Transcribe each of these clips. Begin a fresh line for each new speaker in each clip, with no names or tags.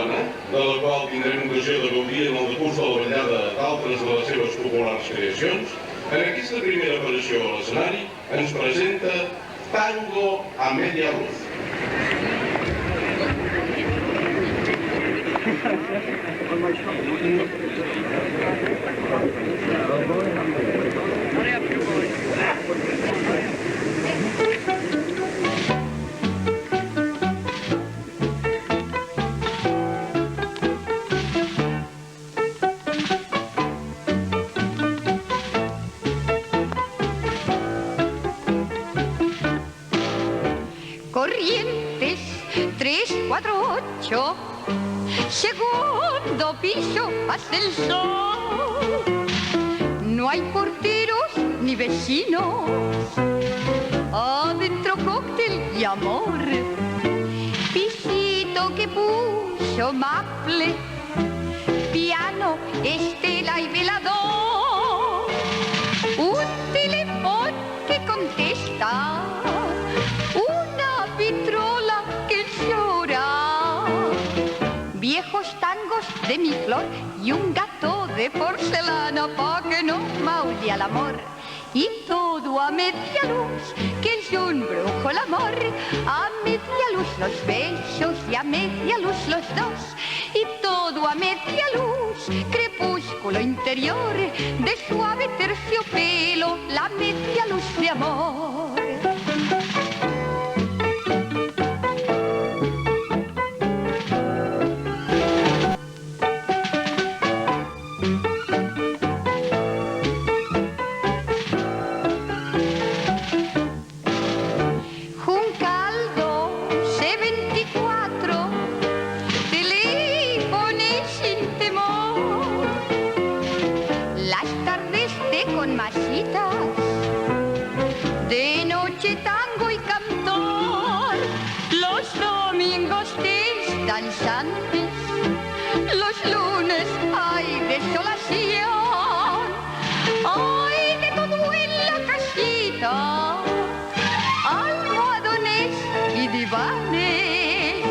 catalana, de la qual tindrem ocasió de gaudir en el decurs de la ballada d'altres de les seves populars creacions, en aquesta primera aparició a l'escenari ens presenta Tango a media luz.
Corrientes 348, segundo piso, ascensor. No hay porteros ni vecinos, adentro cóctel y amor. Pisito que puso maple, piano, estela y velador. Un teléfono que contesta, una vitrola que llora, viejos tangos de mi flor y un gato de porcelana pa' que no maulle al amor. Y todo a media luz, que es un brujo el amor. A media luz los besos y a media luz los dos. Y todo a media luz, crepúsculo interior, de suave terciopelo, la media luz de amor. De noche tango y cantor, los domingos danzantes, los lunes hay desolación, hay de todo en la casita, almohadones y divanes,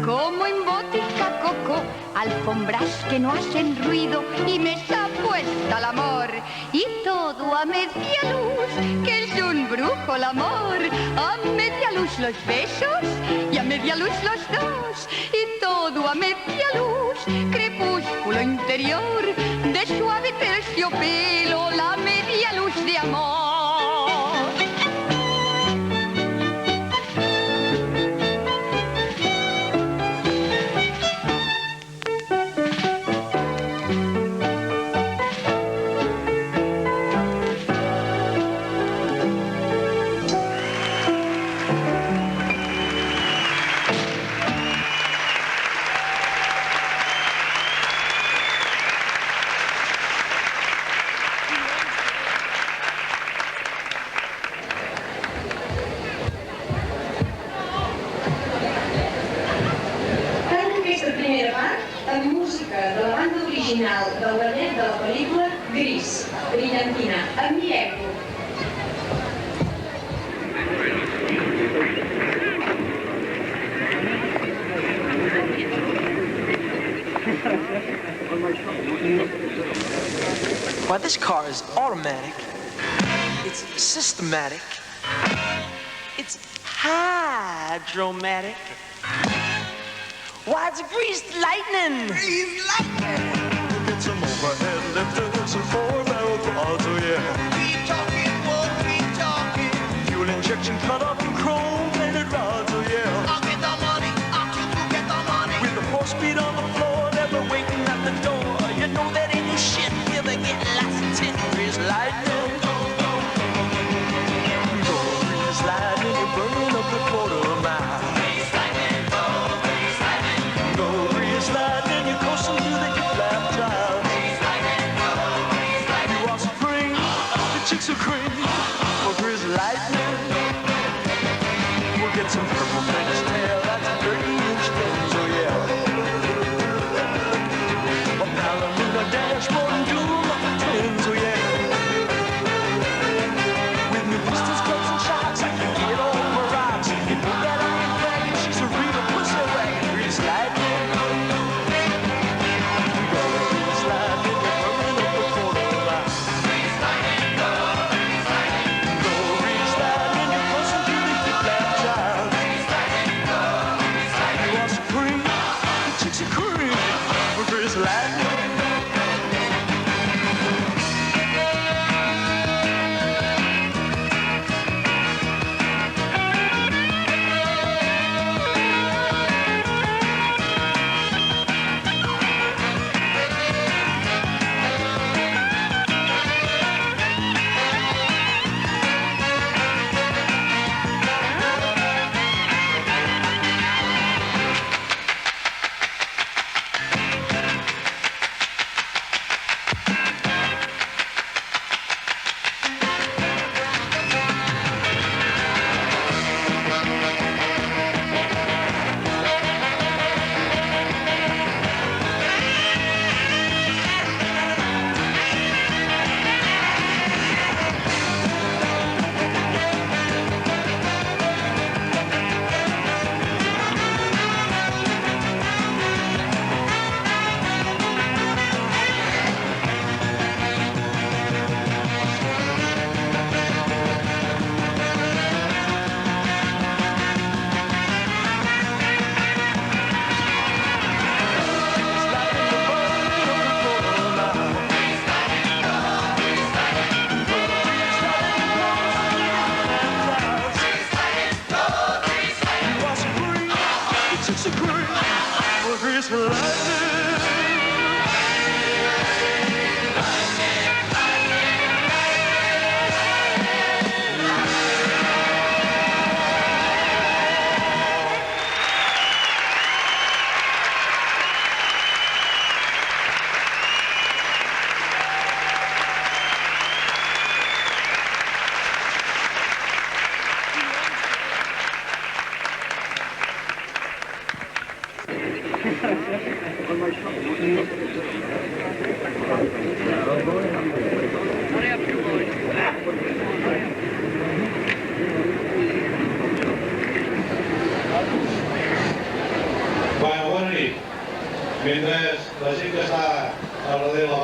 como en botica coco, alfombras que no hacen ruido y mesa puesta al amor. Y todo a media luz, que es un brujo el amor. A media luz los besos y a media luz los dos. Y todo a media luz, crepúsculo interior, de suave terciopelo, la media luz de amor.
De la banda original del ballet de la pel·lícula Gris, Brillantina. Admireu-lo.
Why, this car is automatic. It's systematic. It's hydromatic. Why, it's greased lightning!
Greased lightning! Get some overhead lifters and four-barrel quads, oh yeah. Keep talking, won't keep talking. Fuel injection cut off and chrome-plated rods, oh yeah. I'll get the money, I'll get the money. With the four-speed on the floor, never waiting at the door. You know that ain't no shit, you'll be getting lots of tin. Greased lightning. Go greased lightning, you're burning up the quarter mile. Chicks are cream for greased lightning. We'll get some purple French tail, that's 30-inch fins, oh yeah. A Palomino dashboard and two muffin twins, oh yeah.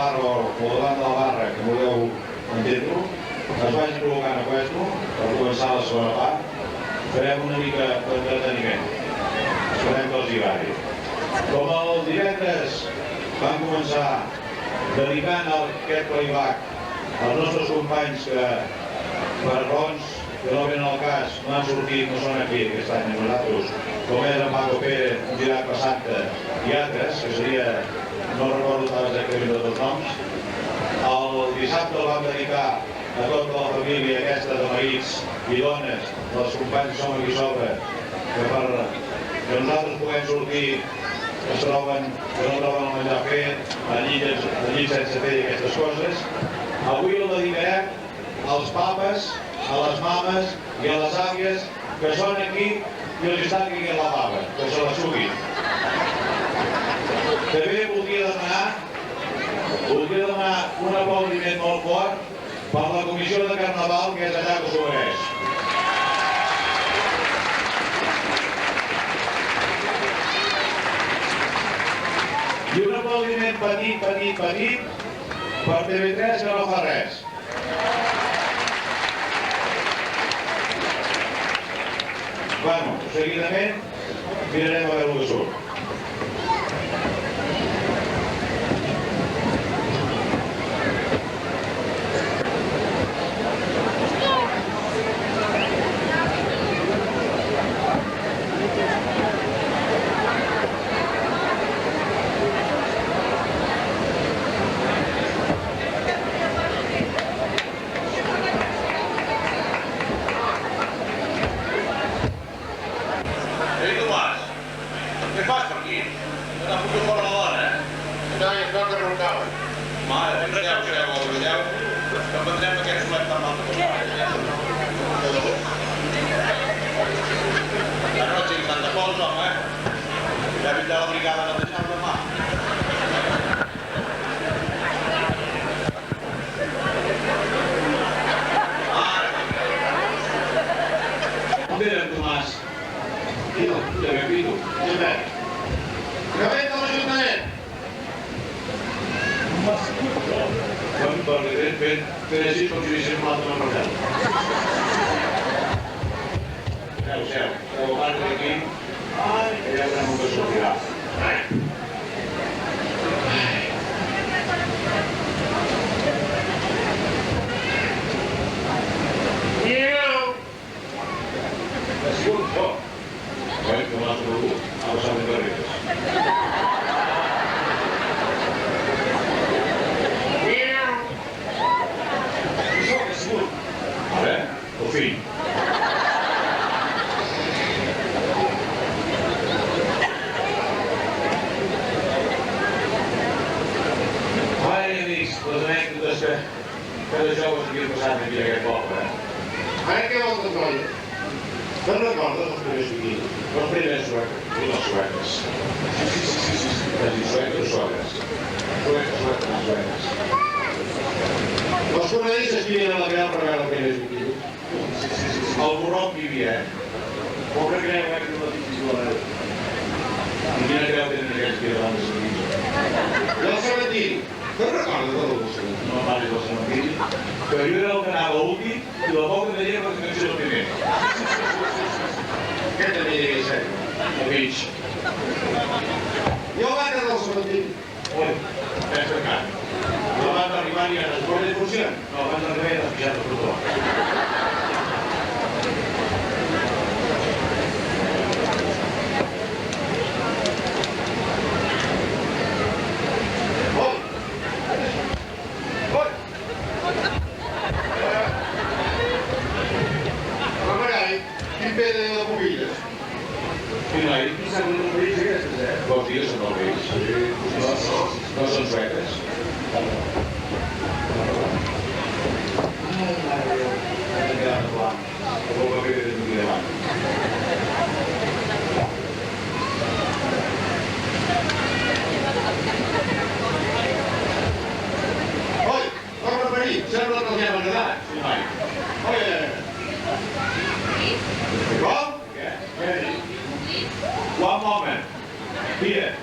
barra o davant de la barra, que vulgueu entendre-ho, es vagi col·locant a puesto per començar la segona part. Farem una mica d'entreteniment. Esperem que els hi agradi. Com el divendres vam començar dedicant aquest playback als nostres companys que per raons que no venen al cas no han sortit, no són aquí aquest any amb nosaltres, com és en Paco Pérez, en Girac Passanta i altres, que seria, no recordo exactament de tots noms. El dissabte el vam dedicar a tota la família aquesta de marits i dones, dels companys que som aquí sobre, que per nosaltres puguem sortir que no troben el menjar fet, al llit sense fer aquestes coses. Avui el dedicarem als papes, a les mames i a les àvies que són aquí i els estan caient la pava, que se la suguin. També voldria demanar un aplaudiment molt fort per la comissió de Carnaval, que és allà que s'ho mereix. I un aplaudiment petit per TV3, que no fa res. Bueno, seguidament mirarem a veure el que surt.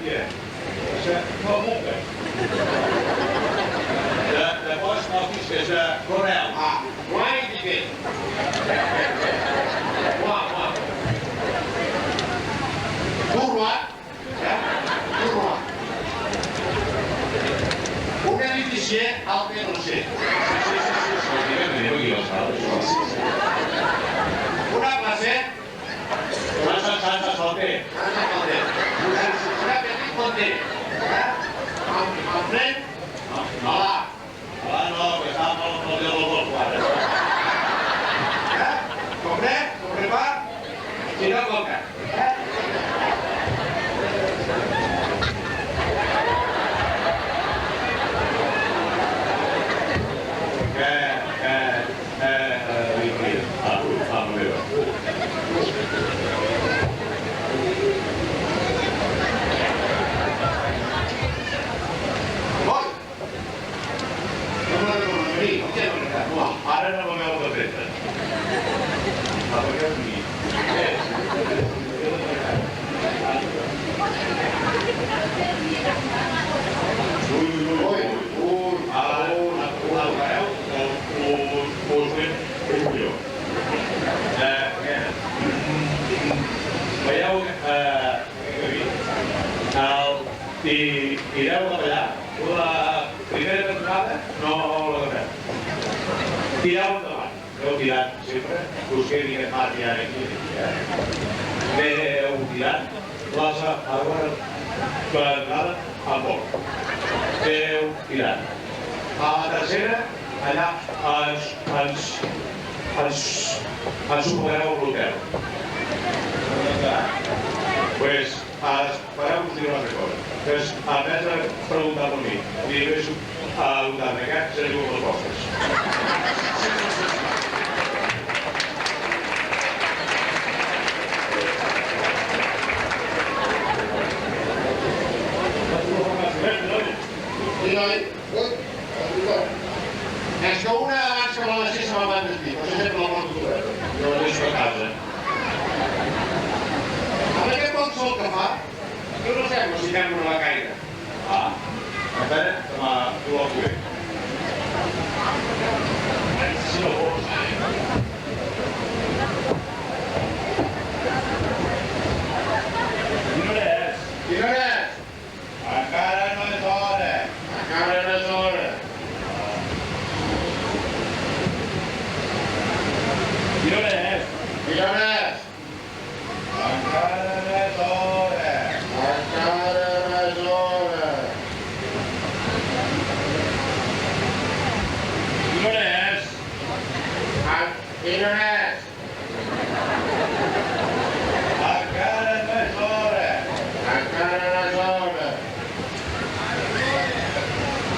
Here. és Cornell. Guai i què? Guai. Turroà. Turroà. Un edifici al PNC. Una classe. Una Santa Solter. Una petit Fonter. Al fred? No. No, que està pel dia del dos quadres. Compré pa i no coca. Ara no la meva perfecta. Veieu, tireu cap allà, la primera temporada no la agafeu. Tireu endavant, heu tirat sempre, us quedi aquest mar tirant aquí i aquí. Heu tirat, les agafeu per entrada amb poc. Heu tirat. A la tercera, allà ens supodereu l'hotel. Pues, espereu-vos dir una altra cosa. Pues, en vez de preguntar per mi, li deixo a donar-me què seran les vostres. És que una abans que me la deixés se la van desdir, però sempre la porto oberta. Jo la deixo a casa. Amb aquest bon sol que fa, jo no sé si fem una becaire. Espera, que m'ho la cué. Si no vols. Quina hora és? Encara no és hora. Quina hora és? Encara no és hora. Quina hora és? Encara no és hora.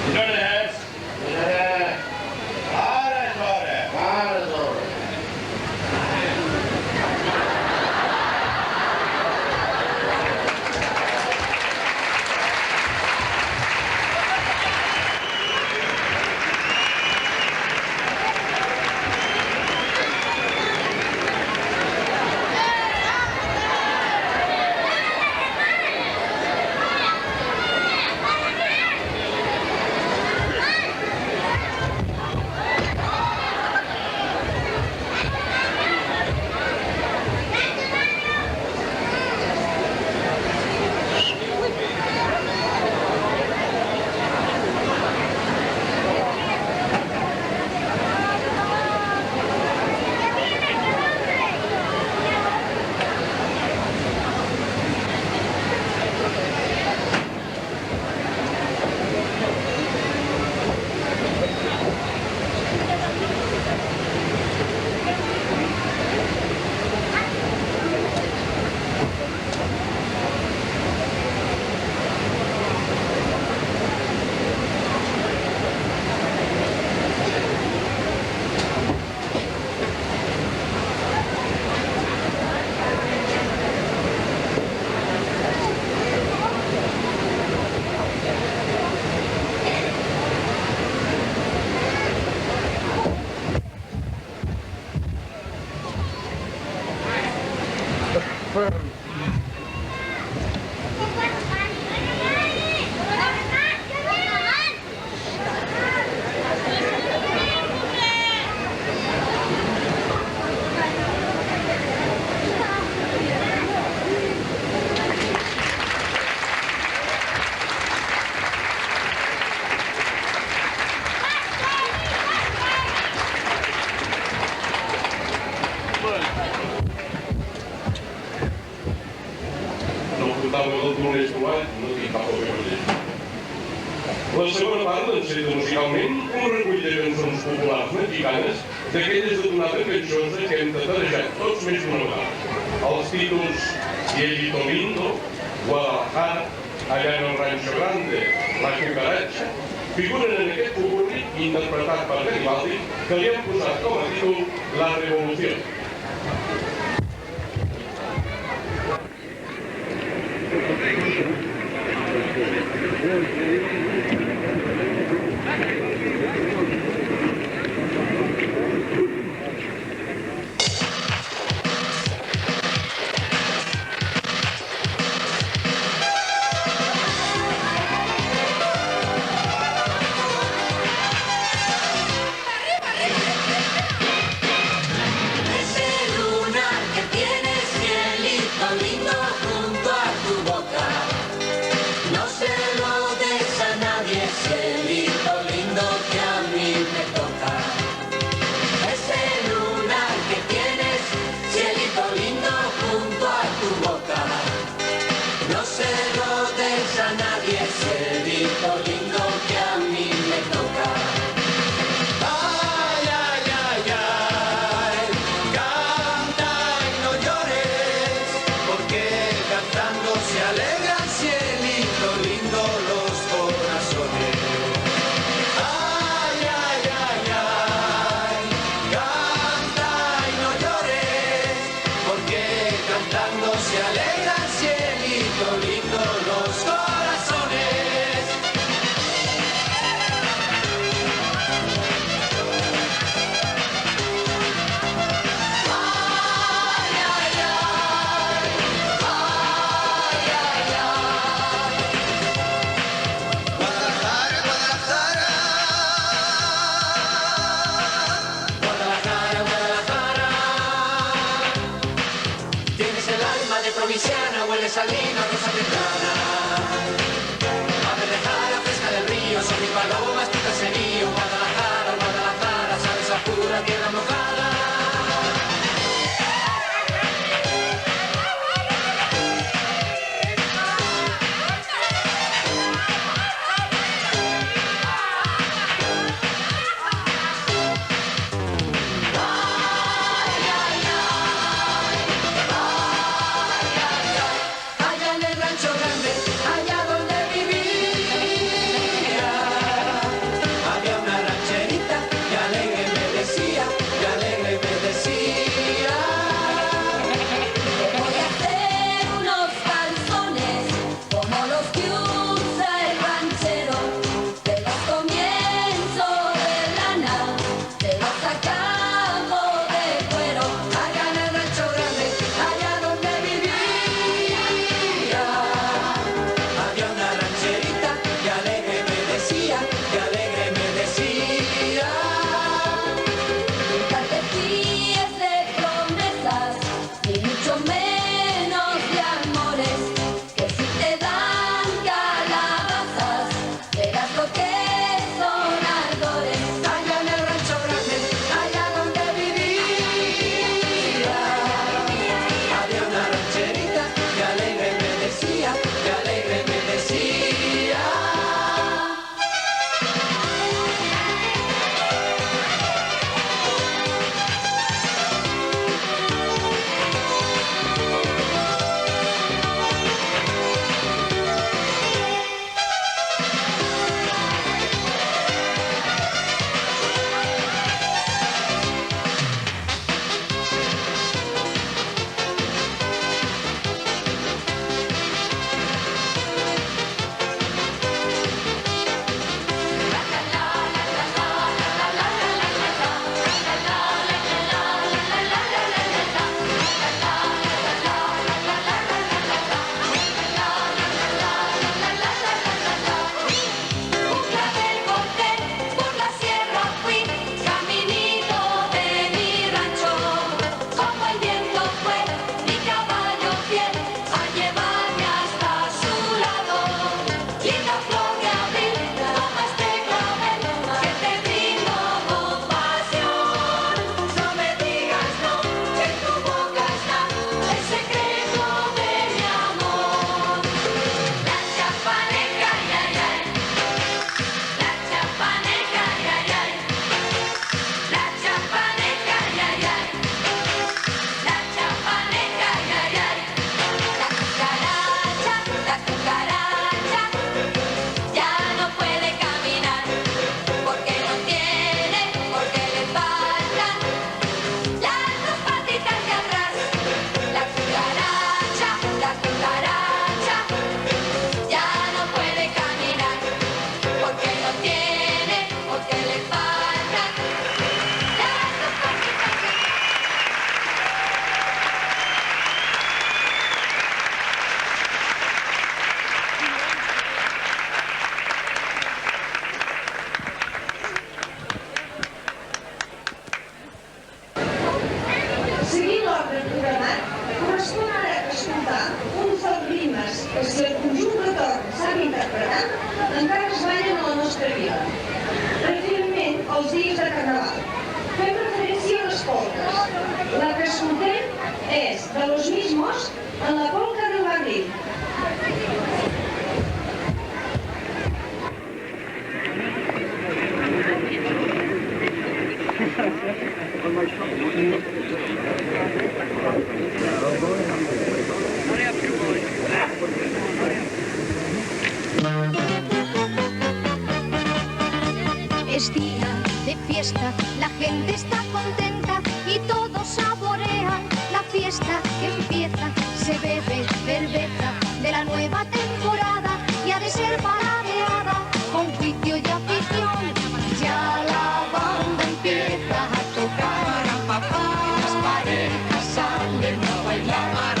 Quina hora és? Ara és hora.
Paco Beverly. La segona part enceta musicalment un recull de cançons populars mexicanes d'aquelles de donada enganxosa que hem tatarejat tots més d'una vegada. Els títols Cielito Lindo, Guadalajara, Allá en el Rancho Grande, La Cucaracha, figuren en aquest popurrí interpretat per Garibaldi que li han posat com a títol La Revolució.
Salina, rosa temprana, ave de jara, fresca del río, son mis palomas, tu caserío, Guadalajara, Guadalajara, sabes a pura tierra mojada. Allá en el Rancho Grande
els dies de Carnaval. Fem referència a les polques. La que escoltem és de Los Mismos en la polca del barril.
Es día de fiesta, la gente está contenta y todos saborean la fiesta que empieza. Se bebe cerveza de la nueva temporada y ha de ser paladeada con juicio y afición. Ya la banda empieza a tocar, las parejas salen a bailar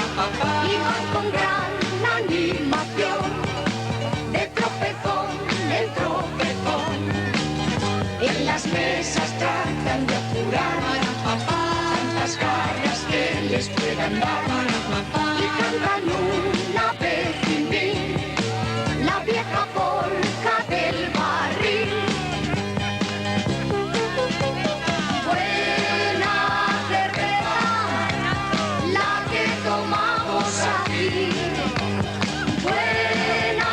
y van con gran animación. De tropezón en tropezón, en las mesas tratan de apurar tantas caras que les puedan dar y cantan una vez sin fin la vieja polca del barril. Buena cerveza la que tomamos aquí. Buena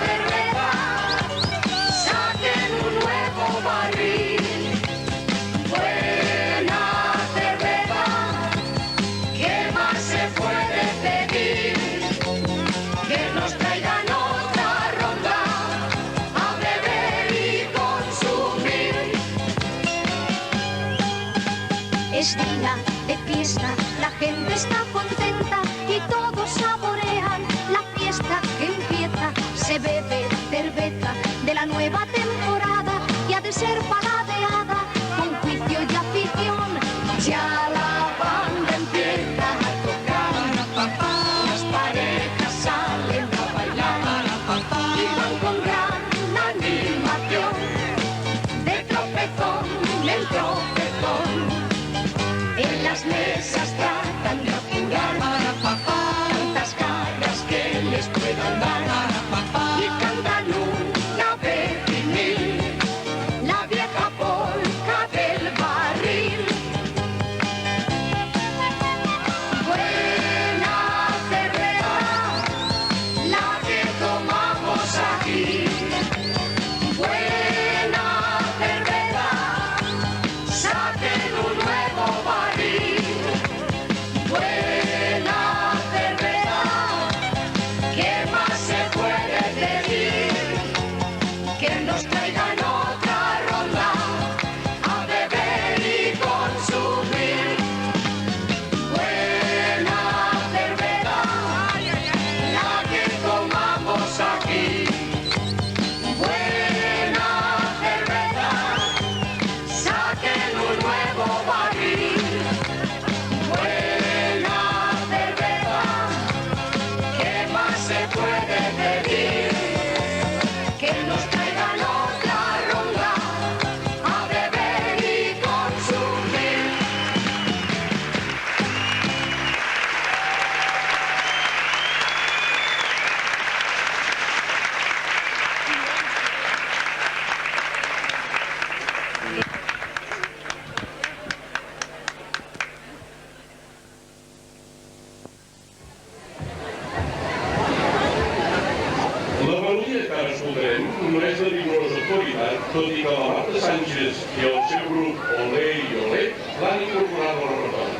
cerveza, saquen un nuevo barril. Buena cerveza, ¿qué más se puede pedir? Que nos traigan otra ronda a beber y consumir. Es día de fiesta, la gente está contenta y todos saborean la fiesta que empieza. Se bebe cerveza de la nueva temporada y ha de ser paladeada con juicio y afición. Ya la banda empieza a tocar, las parejas salen a bailar y van con gran animación. De tropezón en tropezón, en las mesas tratan de apurar tantas caras que les puedan dar y cantan una vez y mil la vieja polca del barril. Buena cerveza la que tomamos aquí. Buena cerveza, saquen un nuevo barril. Buena cerveza, ¿qué más se puede pedir? Que nos traigan otra ronda a beber y consumir. Buena cerveza la que tomamos aquí. Buena cerveza, saquen un nuevo barril. Buena cerveza, ¿qué más se puede pedir? Que nos traigan otra ronda a beber y consumir.
La melodia que ara escoltarem no és de rigorosa actualitat, tot i que la Marta Sánchez i el seu grup Olé i Olé l'han incorporat al repertori.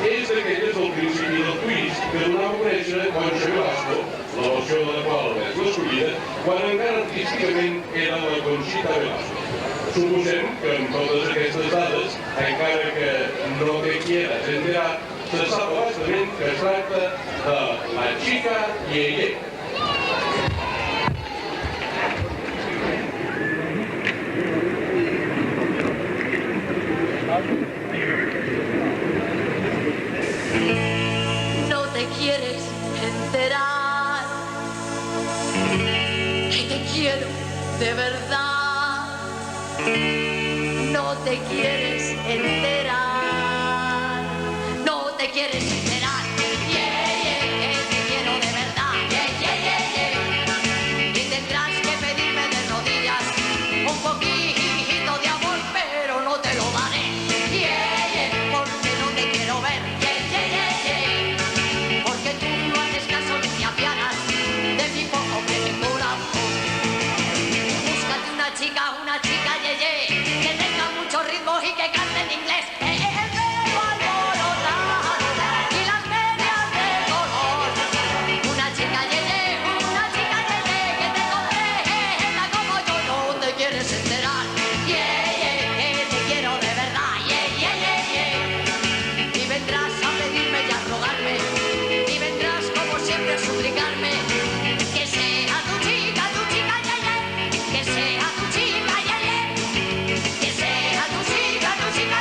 És d'aquelles del principi del twist que donava a conèixer Concha Velasco, la versió de la qual és l'escollida, quan encara artísticament era la Conchita Velasco. Suposem que amb totes aquestes dades, encara que no te quieras enterar, se sap bastament que es tracta de La Chica Yeye.
No te quieres enterar que te quiero de verdad. No te quieres enterar. No te quieres enterar. Yeah, yeah, que te quiero de verdad. Yeah, yeah, yeah, yeah. Y tendrás que pedirme de rodillas un poquito de amor, pero una chica yeye que tenga mucho ritmo y que cante en inglés. El pelo alborotado y las medias de color. Una chica yeye que te contenta como yo. No te quieres enterar, que te quiero de verdad, y vendrás a pedirme y a rogarme, y vendrás como siempre a suplicarme que sea tu chica, que sea tu chica, que sea tu chica,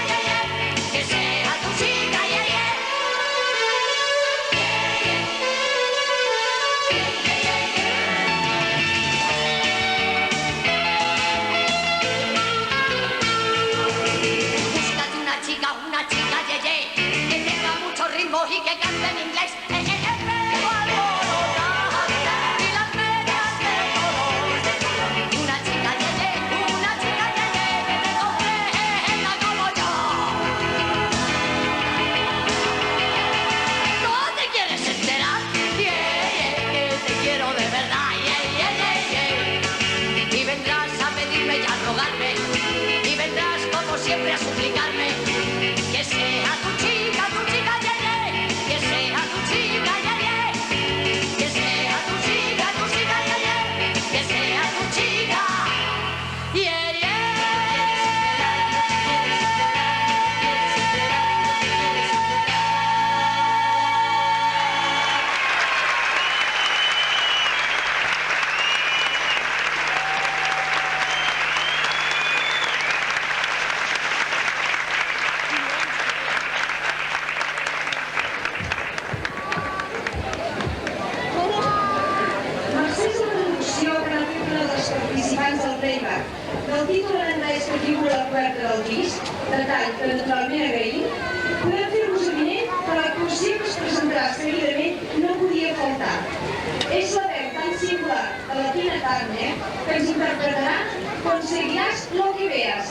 que sea tu chica, Búscate una chica, que tenga mucho ritmo y que cante en inglés. El pelo alborotado y las medias de color. Una chica, que te comprenda como yo. No te quieres enterar, que te quiero de verdad, y vendrás a pedirme y a rogarme, y vendrás como siempre a suplicarme que sea tu chica, que sea tu chica, que sea tu chica, que sea tu chica,
Mercès a la traducció que n'ha fet una dels participants del playback del títol en anglès que figura a la coberta del disc, detall que naturalment agraïm, podem fer-vos evident que l'actuació que es presentarà seguidament no podia faltar. És la veu tan singular de la Tina Turner que ens interpretarà Conseguirás lo que veas.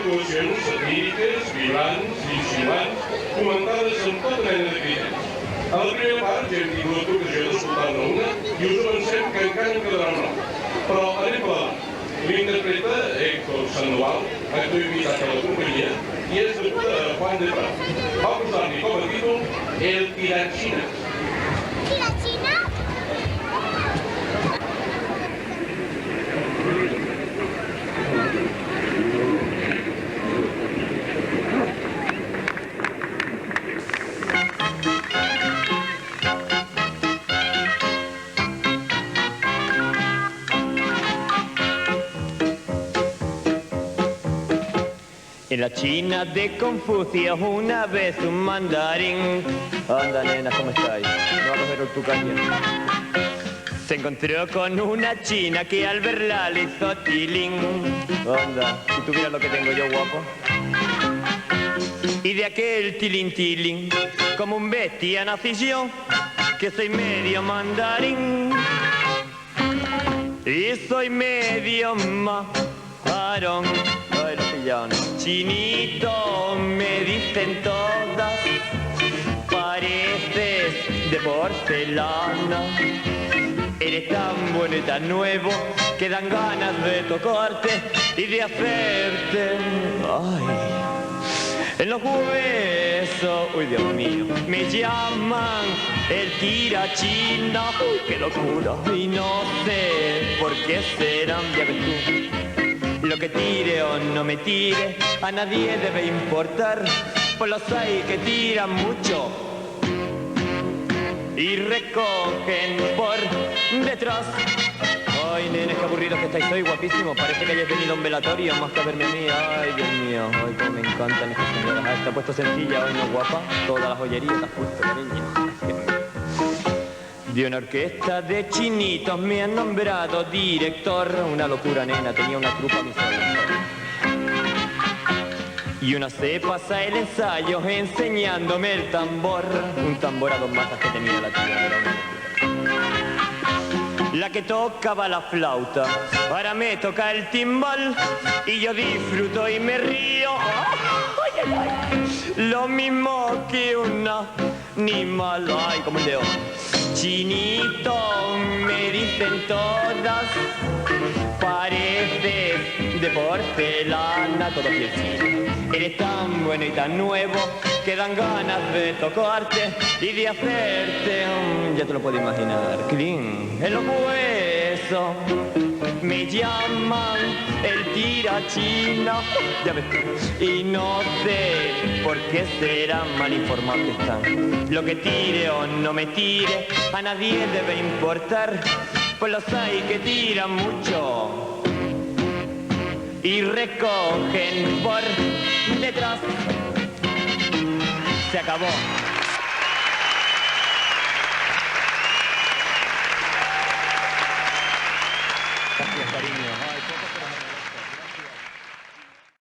actuacions satíriques, vibrants, insinuants, comentades amb tota mena de criteris. A la primera part ja hem tingut ocasió d'escoltar-ne una i us avancem que encara en quedarà una altra. Però anem per davant. L'interpreta Héctor Sandoval, actor invitat a la companyia, i és degut a Juan de Prat. Va posar-li com a títol El Tirachines.
En la China de Confucio una vez un mandarín. Anda, nena, ¿cómo estáis? No vas a ver tu caña. Se encontró con una china que al verla le hizo tilín. Anda, si tuvieras lo que tengo yo, guapo. Y de aquel tilín tilín, como un bestia nací yo, que soy medio mandarín. Y soy medio marrón. Ay, lo pillaron. Chinito, me dicen todas, pareces de porcelana. Eres tan bueno y tan nuevo que dan ganas de tocarte y de hacerte, ay, en los huesos. Uy, Dios mío, me llaman el tirachina. Uy, qué locura. Y no sé por qué serán, ya ves tú. Lo que tire o no me tire, a nadie debe importar, pues los hay que tiran mucho y recogen por detrás. Ay, nenes, qué aburridos que estáis hoy, guapísimo. Parece que hayáis venido a un velatorio más que a verme a mí. Ay, Dios mío, ay, cómo me encantan estas señoras. Ah, te ha puesto sencilla hoy, ¿no, guapa? Toda la joyería te has puesto, cariño. De una orquesta de chinitos me han nombrado director. Una locura, nena, tenía una trupa mi sola. Y una se pasa el ensayo enseñándome el tambor. Un tambor a dos matas que tenía la tía. La que tocaba la flauta, ahora me toca el timbal. Y yo disfruto y me río. Ay, ay, ay. Lo mismo que una animal. Ay, como el león. Chinito, me dicen todas, pareces de porcelana, todo piel. Eres tan bueno y tan nuevo que dan ganas de tocarte y de hacerte, ya te lo puedes imaginar, clean, en los huesos. Me llaman el tirachina, ya ves tú, y no sé por qué serán mal informados que están. Lo que tire o no me tire, a nadie debe importar, pues los hay que tiran mucho y recogen por detrás. Se acabó. Gracias, cariño. Ay,